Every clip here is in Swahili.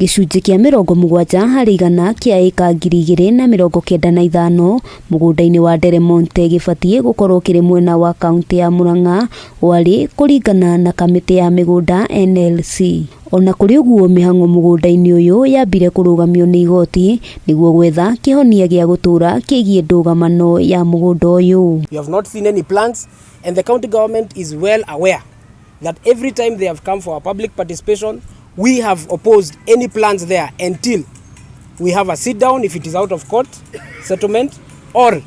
Gĩcunjĩ kĩa 70 harĩ igana kĩa ĩka 295 mũgũnda-inĩ wa DELMONTE gĩbatie gũkorwo kĩrĩ mwena wa kaunti ya MURANG'A warĩ kũringana na kamĩtĩ ya mĩgũnda NLC. Ona kũrĩ ũguo mĩhang'o mũgũnda-inĩ ũyũ yambire kũrũgamio nĩ igoti nĩguo gwetha kĩhonia gĩa gũtũra kĩgiĩ ndũgamano ya mũgũnda ũyũ. We have not seen any plans and the county government is well aware that every time they have come for a public participation we have opposed any plans there until we have a sit down if it is out of court settlement or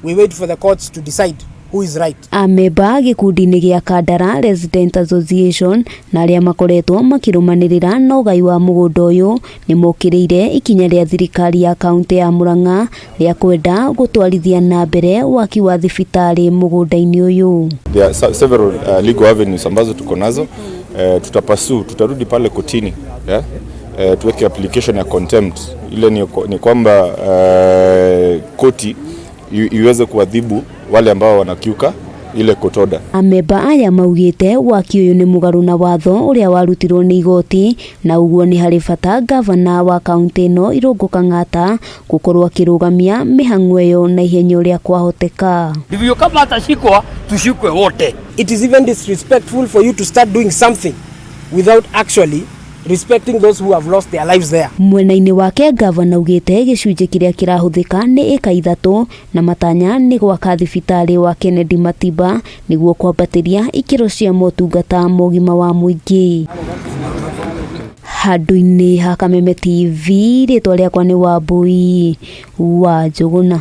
we wait for the courts to decide who is right. AMEMBA gĩkundi-inĩ gĩa KANDARA Resident Association na arĩa makoretwo makĩrũmanĩrĩra na ũgai wa mũgũnda ũyũ nĩ mokĩrĩire ikinya rĩa thirikari ya kaunti ya MURANG'A rĩa kwenda gũtwarithia na mbere waki wa thibitarĩ mũgũnda-inĩ ũyũ. There are several legal avenues ambazo tuko nazo. Tutarudi pale kotini, yeah? Tuweke application ya contempt. Ile ni kwamba koti iweze kuadhibu wale ambao wanakiuka ile kotoda. AMEMBA aya maugite waki uyu ni mugaru na watho uria warutirwo ni igoti na uguo ni hari bata gavana wa kaunti ino Irungu KANG'ATA gukorwo akirugamia mihang'o iyo na ihenya uria kwahoteka. Ndivyo kama atashikwa tushikwe wote. It is even disrespectful for you to start doing something without actually respecting those who have lost their lives there. Mwena-inĩ wake gavana ugite gĩcunjĩ kĩrĩa kĩrahuthĩka nĩ ĩka 3 na matanya nĩ gwaka thibitarĩ wa Kennedy MATIBA nĩguo kwambatĩria ikĩro cia motungata mogima wa mũingĩ. Handũ-inĩ ha Kameme TV rĩtwa rĩakwa nĩ Wambui wa Njũgũna.